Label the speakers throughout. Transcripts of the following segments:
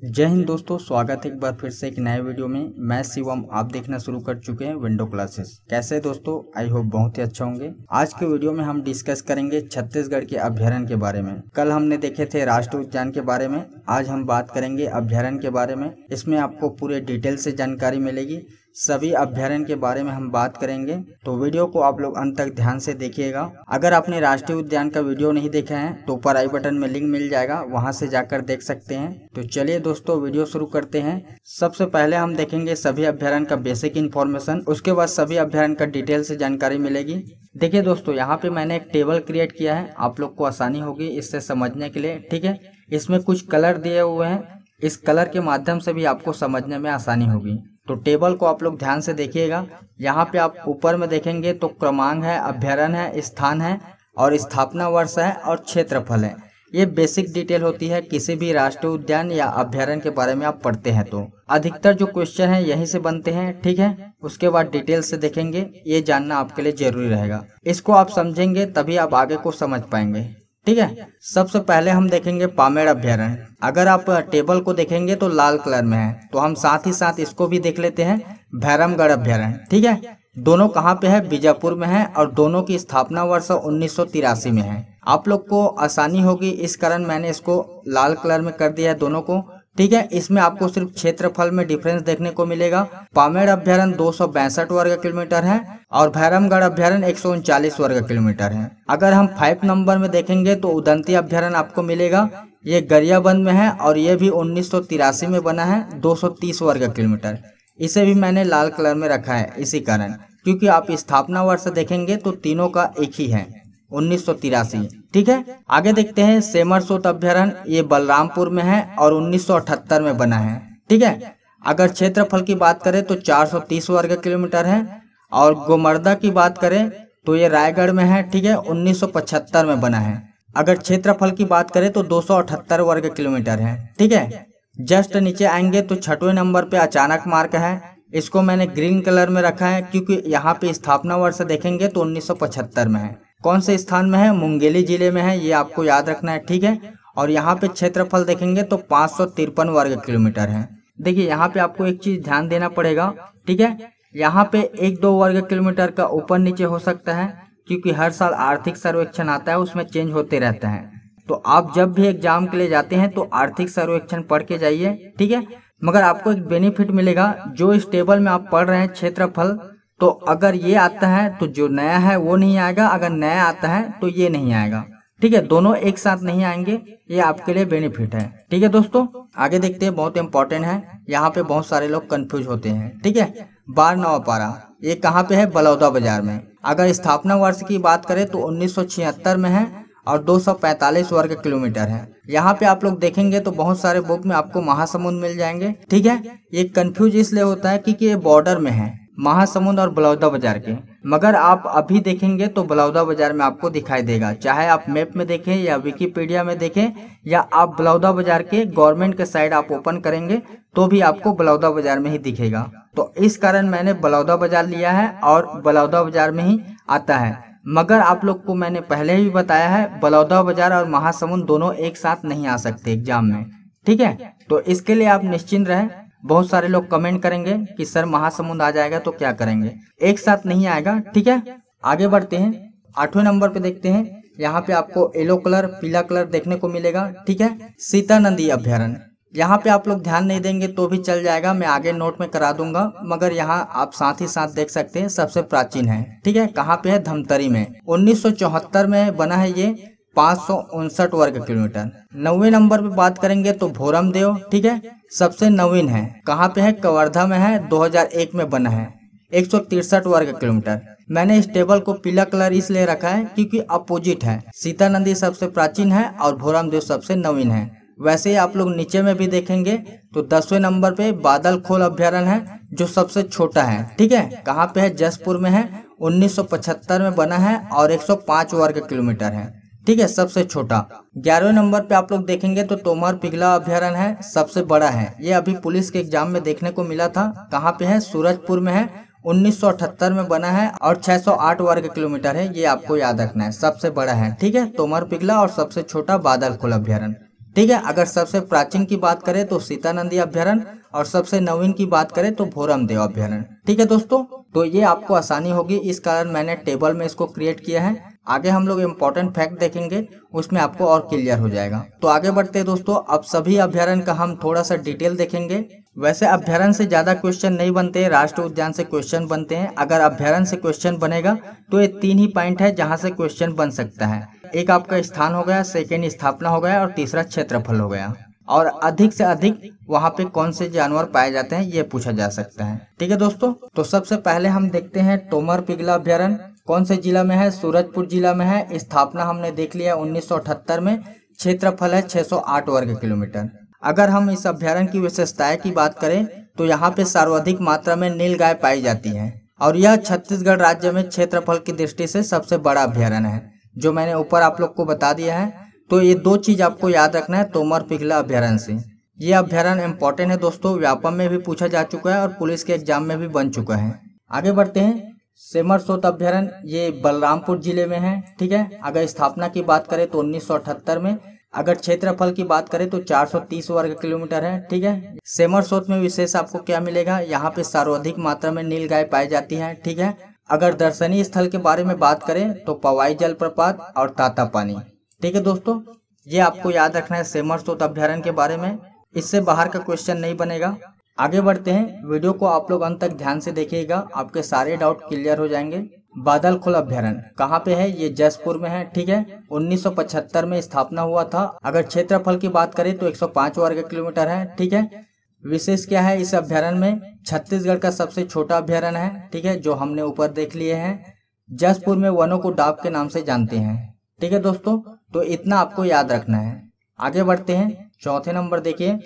Speaker 1: जय हिंद दोस्तों, स्वागत है एक बार फिर से एक नए वीडियो में। मैं शिवम, आप देखना शुरू कर चुके हैं विंडो क्लासेस। कैसे हैं दोस्तों? आई होप बहुत ही अच्छा होंगे। आज के वीडियो में हम डिस्कस करेंगे छत्तीसगढ़ के अभ्यारण्य के बारे में। कल हमने देखे थे राष्ट्रीय उद्यान के बारे में, आज हम बात करेंगे अभ्यारण्य के बारे में। इसमें आपको पूरे डिटेल से जानकारी मिलेगी, सभी अभ्यारण्य के बारे में हम बात करेंगे। तो वीडियो को आप लोग अंत तक ध्यान से देखिएगा। अगर आपने राष्ट्रीय उद्यान का वीडियो नहीं देखा है तो ऊपर आई बटन में लिंक मिल जाएगा, वहां से जाकर देख सकते हैं। तो चलिए दोस्तों, वीडियो शुरू करते हैं। सबसे पहले हम देखेंगे सभी अभ्यारण्य का बेसिक इन्फॉर्मेशन, उसके बाद सभी अभ्यारण्य का डिटेल से जानकारी मिलेगी। देखिए दोस्तों, यहाँ पे मैंने एक टेबल क्रिएट किया है, आप लोग को आसानी होगी इससे समझने के लिए। ठीक है, इसमें कुछ कलर दिए हुए हैं, इस कलर के माध्यम से भी आपको समझने में आसानी होगी। तो टेबल को आप लोग ध्यान से देखिएगा। यहाँ पे आप ऊपर में देखेंगे तो क्रमांक है, अभ्यारण्य है, स्थान है और स्थापना वर्ष है और क्षेत्रफल है। ये बेसिक डिटेल होती है किसी भी राष्ट्रीय उद्यान या अभ्यारण्य के बारे में आप पढ़ते हैं तो अधिकतर जो क्वेश्चन है यहीं से बनते हैं। ठीक है, उसके बाद डिटेल से देखेंगे, ये जानना आपके लिए जरूरी रहेगा। इसको आप समझेंगे तभी आप आगे को समझ पाएंगे। ठीक है, सबसे पहले हम देखेंगे पामेड़ अभ्यारण्य। अगर आप टेबल को देखेंगे तो लाल कलर में है, तो हम साथ ही साथ इसको भी देख लेते हैं, भैरमगढ़ अभ्यारण्य। ठीक है, दोनों कहाँ पे है? बीजापुर में है और दोनों की स्थापना वर्ष 1983 में है। आप लोग को आसानी होगी इस कारण मैंने इसको लाल कलर में कर दिया है दोनों को। ठीक है, इसमें आपको सिर्फ क्षेत्रफल में डिफरेंस देखने को मिलेगा। पामेड़ अभ्यारण्य 262 वर्ग किलोमीटर है और भैरमगढ़ अभ्यारण्य 139 वर्ग किलोमीटर है। अगर हम 5 नंबर में देखेंगे तो उदंती अभ्यारण्य आपको मिलेगा, ये गरियाबंद में है और ये भी 1983 में बना है, 230 वर्ग किलोमीटर। इसे भी मैंने लाल कलर में रखा है इसी कारण, क्योंकि आप स्थापना वर्ष देखेंगे तो तीनों का एक ही है, 1983। ठीक है, आगे देखते हैं सेमरसोत अभ्यारण्य, ये बलरामपुर में है और 1978 में बना है। ठीक है, अगर क्षेत्रफल की बात करें तो 430 वर्ग किलोमीटर है और गोमर्दा की बात करें तो ये रायगढ़ में है। ठीक है, 1975 में बना है। अगर क्षेत्रफल की बात करें तो 278 वर्ग किलोमीटर है। ठीक है, जस्ट नीचे आएंगे तो 6वें नंबर पे अचानक मार्ग है, इसको मैंने ग्रीन कलर में रखा है क्योंकि यहाँ पे स्थापना वर्ष देखेंगे तो 1975 में है। कौन से स्थान में है? मुंगेली जिले में है, ये आपको याद रखना है। ठीक है, और यहाँ पे क्षेत्रफल देखेंगे तो 553 वर्ग किलोमीटर है। देखिए यहाँ पे आपको एक चीज ध्यान देना पड़ेगा। ठीक है, यहाँ पे 1-2 वर्ग किलोमीटर का ऊपर नीचे हो सकता है क्योंकि हर साल आर्थिक सर्वेक्षण आता है, उसमें चेंज होते रहता है। तो आप जब भी एग्जाम के लिए जाते हैं तो आर्थिक सर्वेक्षण पढ़ के जाइए। ठीक है, मगर आपको एक बेनिफिट मिलेगा, जो इस टेबल में आप पढ़ रहे हैं क्षेत्रफल, तो अगर ये आता है तो जो नया है वो नहीं आएगा, अगर नया आता है तो ये नहीं आएगा। ठीक है, दोनों एक साथ नहीं आएंगे, ये आपके लिए बेनिफिट है। ठीक है दोस्तों, आगे देखते हैं, बहुत इंपॉर्टेंट है, यहाँ पे बहुत सारे लोग कंफ्यूज होते हैं। ठीक है, बार नवापारा, ये कहाँ पे है? बलौदा बाजार में। अगर स्थापना वर्ष की बात करें तो 1976 में है और 245 वर्ग किलोमीटर है। यहाँ पे आप लोग देखेंगे तो बहुत सारे बुक में आपको महासमुंद मिल जाएंगे। ठीक है, ये कंफ्यूज इसलिए होता है क्योंकि ये बॉर्डर में है, महासमुंद और बलौदा बाजार के। मगर आप अभी देखेंगे तो बलौदा बाजार में आपको दिखाई देगा, चाहे आप मैप में देखें या विकिपीडिया में देखें या आप बलौदा बाजार के गवर्नमेंट के साइड आप ओपन करेंगे तो भी आपको बलौदा बाजार में ही दिखेगा। तो इस कारण मैंने बलौदा बाजार लिया है और बलौदा बाजार में ही आता है। मगर आप लोग को मैंने पहले ही बताया है, बलौदा बाजार और महासमुंद दोनों एक साथ नहीं आ सकते एग्जाम में। ठीक है, तो इसके लिए आप निश्चिंत रहें। बहुत सारे लोग कमेंट करेंगे कि सर महासमुंद आ जाएगा तो क्या करेंगे, एक साथ नहीं आएगा। ठीक है, आगे बढ़ते हैं, 8वें नंबर पे देखते हैं। यहाँ पे आपको येलो कलर, पीला कलर देखने को मिलेगा। ठीक है, सीता नदी अभ्यारण्य, यहाँ पे आप लोग ध्यान नहीं देंगे तो भी चल जाएगा, मैं आगे नोट में करा दूंगा, मगर यहाँ आप साथ ही साथ देख सकते हैं, सबसे प्राचीन है। ठीक है, कहाँ पे है? धमतरी में, 1974 में बना है, ये 559 वर्ग किलोमीटर। 9वें नंबर पे बात करेंगे तो भोरमदेव। ठीक है, सबसे नवीन है, कहाँ पे है? कवर्धा में है, 2001 में बना है, 163 वर्ग किलोमीटर। मैंने इस टेबल को पीला कलर इसलिए रखा है क्योंकि अपोजिट है, सीता नदी सबसे प्राचीन है और भोरमदेव सबसे नवीन है। वैसे ही आप लोग नीचे में भी देखेंगे तो 10वें नंबर पे बादल खोल अभ्यारण्य है, जो सबसे छोटा है। ठीक है, कहाँ पे है? जसपुर में है, 1975 में बना है और 105 वर्ग किलोमीटर है। ठीक है, सबसे छोटा। 11वें नंबर पे आप लोग देखेंगे तो तोमर पिघला अभ्यारण्य है, सबसे बड़ा है, ये अभी पुलिस के एग्जाम में देखने को मिला था। कहाँ पे है? सूरजपुर में है, 1978 में बना है और 608 वर्ग किलोमीटर है, ये आपको याद रखना है, सबसे बड़ा है। ठीक है, तोमर पिघला और सबसे छोटा बादल खोल अभ्यारण्य। ठीक है। अगर सबसे प्राचीन की बात करें तो सीता नदी अभ्यारण्य और सबसे नवीन की बात करें तो भोरमदेव अभ्यारण्य। ठीक है दोस्तों, तो ये आपको आसानी होगी, इस कारण मैंने टेबल में इसको क्रिएट किया है। आगे हम लोग इम्पोर्टेंट फैक्ट देखेंगे, उसमें आपको और क्लियर हो जाएगा। तो आगे बढ़ते हैं दोस्तों, अब सभी अभ्यारण्य का हम थोड़ा सा डिटेल देखेंगे। वैसे अभ्यारण्य से ज्यादा क्वेश्चन नहीं बनते, राष्ट्रीय उद्यान से क्वेश्चन बनते हैं। अगर अभ्यारण्य से क्वेश्चन बनेगा तो ये 3 ही पॉइंट है जहाँ से क्वेश्चन बन सकता है। एक आपका स्थान हो गया, सेकेंड स्थापना हो गया और तीसरा क्षेत्रफल हो गया। और अधिक से अधिक वहाँ पे कौन से जानवर पाए जाते हैं ये पूछा जा सकता है। ठीक है दोस्तों, तो सबसे पहले हम देखते हैं तोमर पिगला अभ्यारण्य कौन से जिला में है, सूरजपुर जिला में है। स्थापना हमने देख लिया 1978 में। क्षेत्रफल है 608 वर्ग किलोमीटर। अगर हम इस अभ्यारण्य की विशेषताएं की बात करें तो यहाँ पे सर्वाधिक मात्रा में नीलगाय पाई जाती है और यह छत्तीसगढ़ राज्य में क्षेत्रफल की दृष्टि से सबसे बड़ा अभ्यारण्य है, जो मैंने ऊपर आप लोग को बता दिया है। तो ये 2 चीज आपको याद रखना है तोमर पिगला अभ्यारण्य से। ये अभ्यारण्य इम्पोर्टेंट है दोस्तों, व्यापम में भी पूछा जा चुका है और पुलिस के एग्जाम में भी बन चुका है। आगे बढ़ते हैं, सेमरसोत अभ्यारण्य ये बलरामपुर जिले में है। ठीक है। अगर स्थापना की बात करें तो 1978 में। अगर क्षेत्रफल की बात करें तो 430 वर्ग किलोमीटर है। ठीक है। सेमरसोत में विशेष आपको क्या मिलेगा, यहाँ पे सर्वाधिक मात्रा में नीलगाय पाई जाती है। ठीक है। अगर दर्शनीय स्थल के बारे में बात करें तो पवाई जलप्रपात और ताता पानी। ठीक है दोस्तों, ये आपको याद रखना है सेमरसोत अभ्यारण्य के बारे में, इससे बाहर का क्वेश्चन नहीं बनेगा। आगे बढ़ते हैं, वीडियो को आप लोग अंत तक ध्यान से देखिएगा, आपके सारे डाउट क्लियर हो जाएंगे। बादलखोल अभ्यारण्य कहाँ पे है, ये जसपुर में है। ठीक है। 1975 में स्थापना हुआ था। अगर क्षेत्रफल की बात करें तो 105 वर्ग किलोमीटर है। ठीक है। विशेष क्या है इस अभ्यारण्य में, छत्तीसगढ़ का सबसे छोटा अभ्यारण्य है। ठीक है, जो हमने ऊपर देख लिए हैं। जसपुर में वनों को डाब के नाम से जानते हैं। ठीक है दोस्तों, तो इतना आपको याद रखना है। आगे बढ़ते हैं, चौथे नंबर देखिए,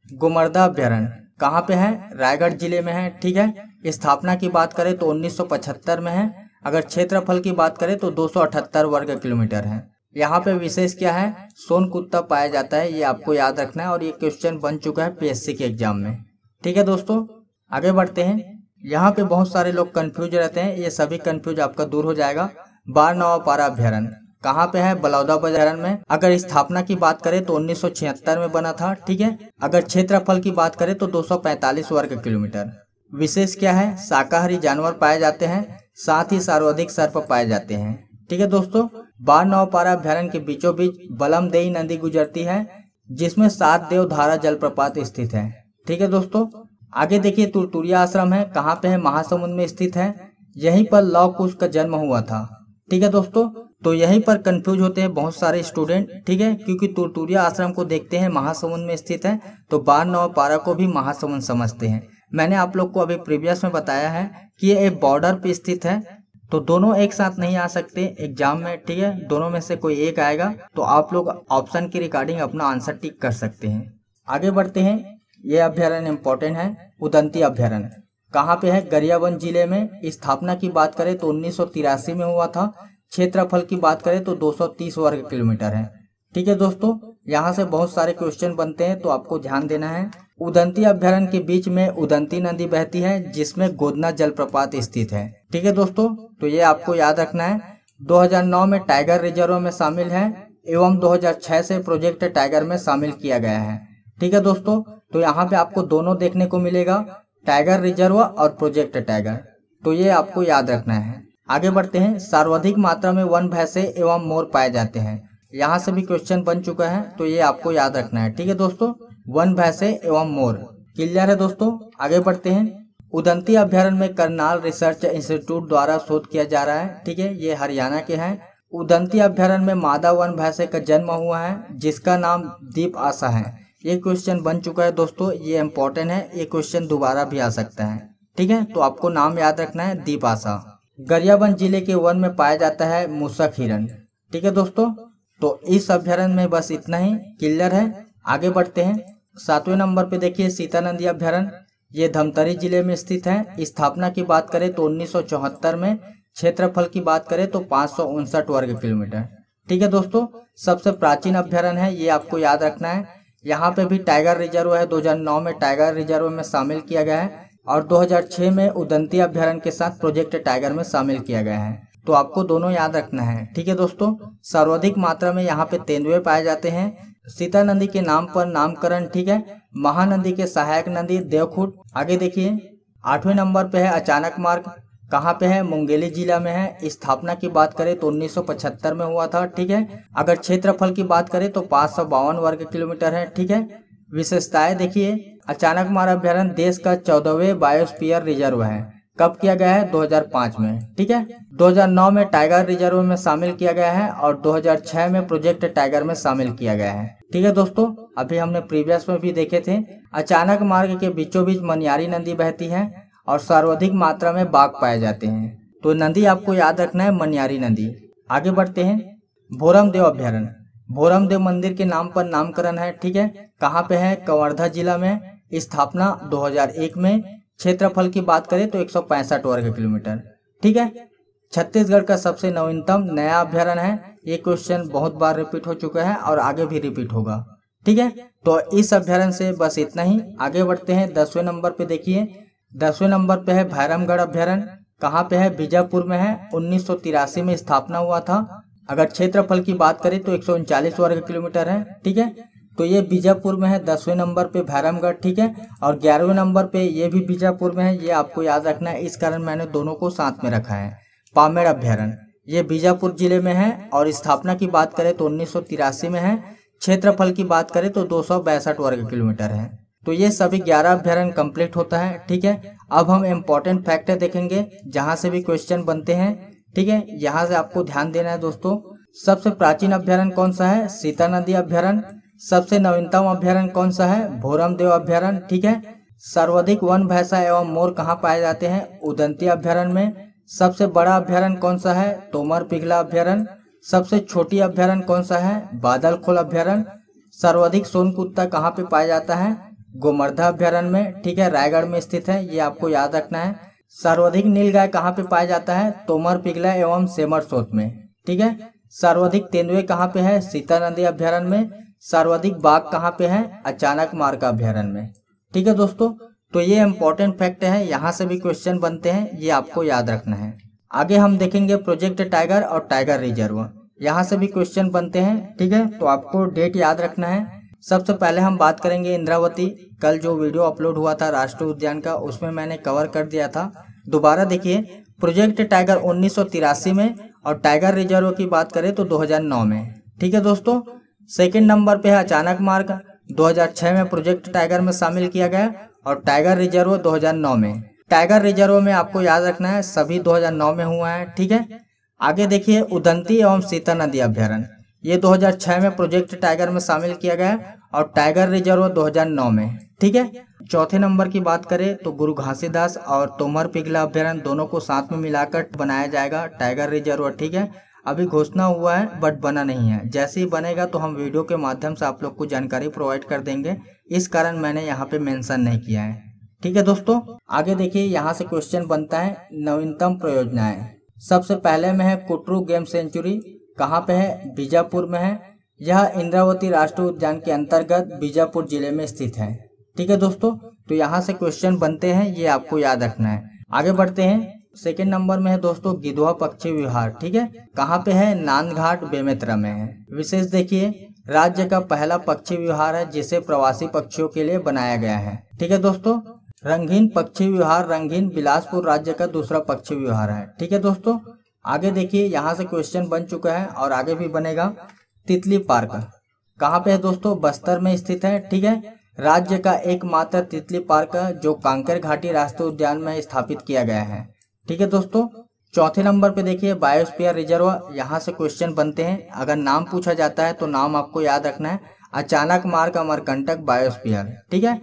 Speaker 1: गुमर्दा अभ्यारण्य कहाँ पे है, रायगढ़ जिले में है। ठीक है। स्थापना की बात करें तो 1975 में है। अगर क्षेत्रफल की बात करें तो 278 वर्ग किलोमीटर है। यहाँ पे विशेष क्या है, सोन कुत्ता पाया जाता है, ये आपको याद रखना है और ये क्वेश्चन बन चुका है पीएससी के एग्जाम में। ठीक है दोस्तों, आगे बढ़ते हैं। यहाँ पे बहुत सारे लोग कंफ्यूज रहते हैं, ये सभी कंफ्यूज आपका दूर हो जाएगा। बारनवापारा अभ्यारण्य कहाँ पे है, बलौदा अभ्यारण्य में। अगर स्थापना की बात करें तो 1976 में बना था। ठीक है। अगर क्षेत्रफल की बात करें तो 245 वर्ग किलोमीटर। विशेष क्या है, शाकाहारी जानवर पाए जाते हैं, साथ ही सर्वाधिक सर्प पाए जाते हैं। ठीक है दोस्तों, बारनवापारा अभ्यारण्य के बीचों बीच बलमदेई नदी गुजरती है, जिसमें 7 देवधारा जलप्रपात स्थित है। ठीक है दोस्तों, आगे देखिए तुरतुरिया आश्रम है, कहाँ पे है, महासमुंद में स्थित है। यहीं पर लव कुश का जन्म हुआ था। ठीक है दोस्तों, तो यहीं पर कंफ्यूज होते हैं बहुत सारे स्टूडेंट। ठीक है, क्योंकि तुरतुरिया आश्रम को देखते हैं महासमुंद में स्थित है, तो बारनवापारा को भी महासमुंद समझते हैं। मैंने आप लोग को अभी प्रीवियस में बताया है कि ये एक बॉर्डर पे स्थित है, तो दोनों एक साथ नहीं आ सकते एग्जाम में। ठीक है, दोनों में से कोई एक आएगा, तो आप लोग ऑप्शन की रिगार्डिंग अपना आंसर टिक कर सकते हैं। आगे बढ़ते हैं, ये अभ्यारण्य इंपॉर्टेंट है, उदंती अभ्यारण्य कहाँ पे है, गरियाबंद जिले में। स्थापना की बात करें तो 1983 में हुआ था। क्षेत्रफल की बात करें तो 230 वर्ग किलोमीटर है। ठीक है दोस्तों, यहाँ से बहुत सारे क्वेश्चन बनते हैं, तो आपको ध्यान देना है। उदंती अभ्यारण्य के बीच में उदंती नदी बहती है, जिसमें गोदना जलप्रपात स्थित है। ठीक है दोस्तों, तो ये आपको याद रखना है। 2009 में टाइगर रिजर्व में शामिल है एवं 2006 से प्रोजेक्ट टाइगर में शामिल किया गया है। ठीक है दोस्तों, तो यहाँ पे आपको दोनों देखने को मिलेगा, टाइगर रिजर्व और प्रोजेक्ट टाइगर, तो ये आपको याद रखना है। आगे बढ़ते हैं, सर्वाधिक मात्रा में वन भैंसे एवं मोर पाए जाते हैं। यहाँ से भी क्वेश्चन बन चुका है, तो ये आपको याद रखना है। ठीक है दोस्तों, वन भैंसे एवं मोर क्लियर है दोस्तों। आगे बढ़ते हैं, उदंती अभ्यारण्य में करनाल रिसर्च इंस्टीट्यूट द्वारा शोध किया जा रहा है। ठीक है, ये हरियाणा के हैं। उदंती अभ्यारण्य में मादा वन भैंसे का जन्म हुआ है, जिसका नाम दीप आशा है। ये क्वेश्चन बन चुका है दोस्तों, ये इंपॉर्टेंट है, ये क्वेश्चन दोबारा भी आ सकता है। ठीक है, तो आपको नाम याद रखना है, दीप आशा। गरियाबंद जिले के वन में पाया जाता है मूसक हिरण। ठीक है दोस्तों, तो इस अभ्यारण्य में बस इतना ही क्लियर है। आगे बढ़ते हैं, 7वें नंबर पे देखिए सीता नदी अभ्यारण्य, ये धमतरी जिले में स्थित है। स्थापना की बात करें तो 1974 में। क्षेत्रफल की बात करें तो 559 वर्ग किलोमीटर। ठीक है दोस्तों, सबसे प्राचीन अभ्यारण्य है, ये आपको याद रखना है। यहाँ पे भी टाइगर रिजर्व है, 2009 में टाइगर रिजर्व में शामिल किया गया है और 2006 में उदंती अभ्यारण्य के साथ प्रोजेक्ट टाइगर में शामिल किया गया है, तो आपको दोनों याद रखना है। ठीक है दोस्तों, सर्वाधिक मात्रा में यहाँ पे तेंदुए पाए जाते हैं, सीता नदी के नाम पर नामकरण, ठीक है। महानदी के सहायक नदी देवखुट। आगे देखिए 8वें नंबर पे है अचानक मार्ग, कहाँ पे है, मुंगेली जिला में है। स्थापना की बात करें तो 1975 में हुआ था, ठीक है। अगर क्षेत्रफल की बात करें तो 552 वर्ग किलोमीटर है, ठीक है। विशेषताएं देखिए, अचानक मार्ग अभ्यारण्य देश का 14वें बायोस्फीयर रिजर्व है। कब किया गया है, 2005 में, ठीक है। 2009 में टाइगर रिजर्व में शामिल किया गया है और 2006 में प्रोजेक्ट टाइगर में शामिल किया गया है, ठीक है दोस्तों। अभी हमने प्रीवियस में भी देखे थे। अचानक मार्ग के बीचों बीच मनियारी नदी बहती है और सर्वाधिक मात्रा में बाघ पाए जाते हैं। तो नदी आपको याद रखना है, मनियारी नदी। आगे बढ़ते हैं, भोरमदेव अभ्यारण्य। भोरमदेव मंदिर के नाम पर नामकरण है, ठीक है। कहाँ पे है, कवर्धा जिला में। स्थापना 2001 में। क्षेत्रफल की बात करें तो 165 वर्ग किलोमीटर, ठीक है। छत्तीसगढ़ का सबसे नवीनतम नया अभ्यारण्य है। ये क्वेश्चन बहुत बार रिपीट हो चुका है और आगे भी रिपीट होगा, ठीक है। तो इस अभ्यारण्य से बस इतना ही। आगे बढ़ते हैं 10वें नंबर पे। देखिए 10वें नंबर पे है भैरमगढ़ अभ्यारण्य। कहाँ पे है, बीजापुर में है। 1983 में स्थापना हुआ था। अगर क्षेत्रफल की बात करें तो 139 वर्ग किलोमीटर है, ठीक है। तो ये बीजापुर में है। 10वें नंबर पे भैरमगढ़, ठीक है। और 11वें नंबर पे ये भी बीजापुर में है। ये आपको याद रखना है, इस कारण मैंने दोनों को साथ में रखा है। पामेड़ अभ्यारण्य, ये बीजापुर जिले में है और स्थापना की बात करें तो 1983 में है। क्षेत्रफल की बात करें तो 262 वर्ग किलोमीटर है। तो ये सभी 11 अभ्यारण्य कंप्लीट होता है, ठीक है। अब हम इम्पोर्टेंट फैक्टर देखेंगे जहां से भी क्वेश्चन बनते हैं, ठीक है। यहाँ से आपको ध्यान देना है दोस्तों। सबसे प्राचीन अभ्यारण्य कौन सा है, सीता नदी अभ्यारण्य। सबसे नवीनतम अभ्यारण्य कौन सा है, भोरमदेव अभ्यारण्य, ठीक है। सर्वाधिक वन, भैंसा एवं मोर कहाँ पाए जाते हैं, उदंती अभ्यारण्य में। सबसे बड़ा अभ्यारण्य कौन सा है, तोमर पिघला अभ्यारण्य। सबसे छोटी अभ्यारण्य कौन सा है, बादलखोल अभ्यारण्य। सर्वाधिक सोन कुत्ता कहाँ पे पाया जाता है, गोमर्धा अभ्यारण्य में, ठीक है। रायगढ़ में स्थित है, ये आपको याद रखना है। सर्वाधिक नीलगाय कहाँ पे पाया जाता है, तोमर पिघला एवं सेमरसोत में, ठीक है। सर्वाधिक तेंदुए कहाँ पे है, सीता नदी अभ्यारण्य में। सर्वाधिक बाघ कहाँ पे है, अचानक मार्ग अभ्यारण्य में, ठीक है दोस्तों। तो ये इंपॉर्टेंट फैक्ट है, यहाँ से भी क्वेश्चन बनते हैं, ये आपको याद रखना है। आगे हम देखेंगे प्रोजेक्ट टाइगर और टाइगर रिजर्व, यहाँ से भी क्वेश्चन बनते हैं, ठीक है। तो आपको डेट याद रखना है। सबसे पहले हम बात करेंगे इंद्रावती। कल जो वीडियो अपलोड हुआ था राष्ट्रीय उद्यान का, उसमें मैंने कवर कर दिया था। दोबारा देखिए, प्रोजेक्ट टाइगर 1983 में और टाइगर रिजर्व की बात करें तो 2009 में, ठीक है दोस्तों। सेकंड नंबर पे है अचानक मार्ग, 2006 में प्रोजेक्ट टाइगर में शामिल किया गया और टाइगर रिजर्व 2009 में। टाइगर रिजर्व में आपको याद रखना है सभी 2009 में हुआ है, ठीक है। आगे देखिए उदंती एवं सीता नदी अभ्यारण्य, ये 2006 में प्रोजेक्ट टाइगर में शामिल किया गया और टाइगर रिजर्व 2009 में, ठीक है। चौथे नंबर की बात करें तो गुरु घासीदास और तोमर पिघला अभ्यारण्य दोनों को साथ में मिलाकर बनाया जाएगा टाइगर रिजर्व, ठीक है। अभी घोषणा हुआ है बट बना नहीं है। जैसे ही बनेगा तो हम वीडियो के माध्यम से आप लोग को जानकारी प्रोवाइड कर देंगे, इस कारण मैंने यहाँ पे मेंशन नहीं किया है, ठीक है दोस्तों। आगे देखिए, यहाँ से क्वेश्चन बनता है नवीनतम परियोजनाएं। सबसे पहले में है कुटरू गेम सेंचुरी, कहाँ पे है, बीजापुर में है। यह इंद्रावती राष्ट्रीय उद्यान के अंतर्गत बीजापुर जिले में स्थित है, ठीक है दोस्तों। तो यहाँ से क्वेश्चन बनते हैं, ये आपको याद रखना है। आगे बढ़ते हैं, सेकेंड नंबर में है दोस्तों गिधवा पक्षी विहार, ठीक है। कहाँ पे है, नांदघाट बेमेतरा में है। विशेष देखिए, राज्य का पहला पक्षी विहार है जिसे प्रवासी पक्षियों के लिए बनाया गया है, ठीक है दोस्तों। रंगीन पक्षी विहार रंगीन बिलासपुर राज्य का दूसरा पक्षी विहार है, ठीक है दोस्तों। आगे देखिए, यहाँ से क्वेश्चन बन चुका है और आगे भी बनेगा। तितली पार्क कहाँ पे है दोस्तों, बस्तर में स्थित है, ठीक है। राज्य का एकमात्र तितली पार्क जो कांकेर घाटी राष्ट्रीय उद्यान में स्थापित किया गया है, ठीक है दोस्तों। चौथे नंबर पे देखिए बायोस्फीयर रिजर्व, यहाँ से क्वेश्चन बनते हैं। अगर नाम पूछा जाता है तो नाम आपको याद रखना है, अचानक मार्ग अमरकंटक बायोस्फीयर, ठीक है।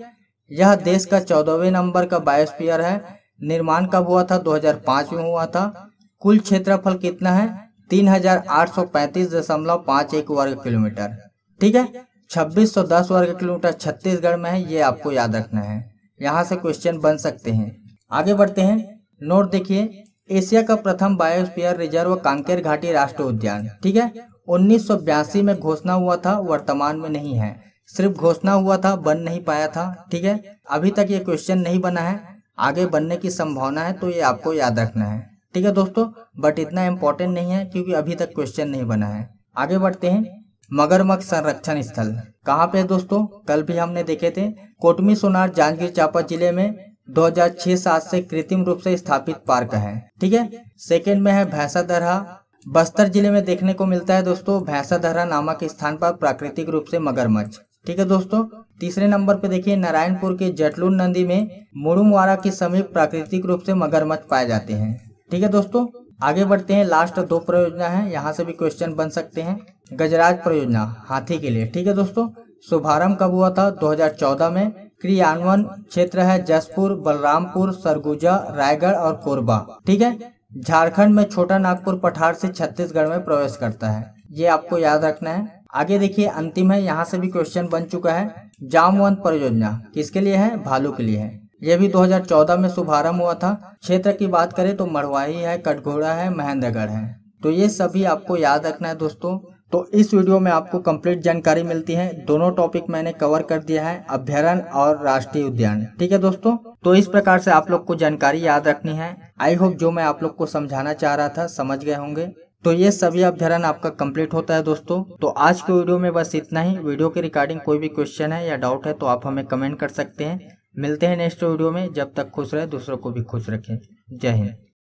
Speaker 1: यह देश का 14वें नंबर का बायोस्फीयर है। निर्माण कब हुआ था, 2005 में हुआ था। कुल क्षेत्रफल कितना है, 3835.51 वर्ग किलोमीटर, ठीक है। 2610 वर्ग किलोमीटर छत्तीसगढ़ में है, ये आपको याद रखना है। यहाँ से क्वेश्चन बन सकते हैं। आगे बढ़ते हैं, नोट देखिए, एशिया का प्रथम बायोस्फीयर रिजर्व कांकेर घाटी राष्ट्रीय उद्यान, ठीक है। 1982 में घोषणा हुआ था, वर्तमान में नहीं है। सिर्फ घोषणा हुआ था, बन नहीं पाया था, ठीक है। अभी तक ये क्वेश्चन नहीं बना है, आगे बनने की संभावना है, तो ये आपको याद रखना है, ठीक है दोस्तों। बट इतना इम्पोर्टेंट नहीं है क्योंकि अभी तक क्वेश्चन नहीं बना है। आगे बढ़ते हैं, मगरमच्छ संरक्षण स्थल, कहाँ पे है दोस्तों, कल भी हमने देखे थे, कोटमी सोनार जांजगीर चांपा जिले में 2006-07 से कृत्रिम रूप से स्थापित पार्क है। ठीक है। सेकंड में है भैंसा दरहा, बस्तर जिले में देखने को मिलता है दोस्तों। भैंसा दरहा नामक स्थान पर प्राकृतिक रूप से मगरमच्छ। ठीक है दोस्तों। तीसरे नंबर पे देखिए नारायणपुर के जटलून नदी में मुरुमवाड़ा के समीप प्राकृतिक रूप से मगरमच्छ पाए जाते हैं। ठीक है दोस्तों। आगे बढ़ते हैं, लास्ट 2 परियोजना है, यहाँ से भी क्वेश्चन बन सकते हैं। गजराज परियोजना हाथी के लिए। ठीक है दोस्तों। शुभारंभ कब हुआ था, 2014 में। क्रियान्वयन क्षेत्र है जसपुर, बलरामपुर, सरगुजा, रायगढ़ और कोरबा। ठीक है। झारखंड में छोटा नागपुर पठार से छत्तीसगढ़ में प्रवेश करता है, ये आपको याद रखना है। आगे देखिए अंतिम है, यहाँ से भी क्वेश्चन बन चुका है। जामवंत परियोजना किसके लिए है, भालू के लिए है। यह भी 2014 में शुभारंभ हुआ था। क्षेत्र की बात करें तो मड़वाही है, कटघोरा है, महेंद्रगढ़ है। तो ये सभी आपको याद रखना है दोस्तों। तो इस वीडियो में आपको कंप्लीट जानकारी मिलती है। दोनों टॉपिक मैंने कवर कर दिया है, अभ्यारण्य और राष्ट्रीय उद्यान। ठीक है दोस्तों। तो इस प्रकार से आप लोग को जानकारी याद रखनी है। आई होप जो मैं आप लोग को समझाना चाह रहा था समझ गए होंगे। तो ये सभी अभ्यारण्य आपका कंप्लीट होता है दोस्तों। तो आज के वीडियो में बस इतना ही। वीडियो के रिगार्डिंग कोई भी क्वेश्चन है या डाउट है तो आप हमें कमेंट कर सकते हैं। मिलते हैं नेक्स्ट वीडियो में। जब तक खुश रहे, दूसरों को भी खुश रखें। जय हिंद।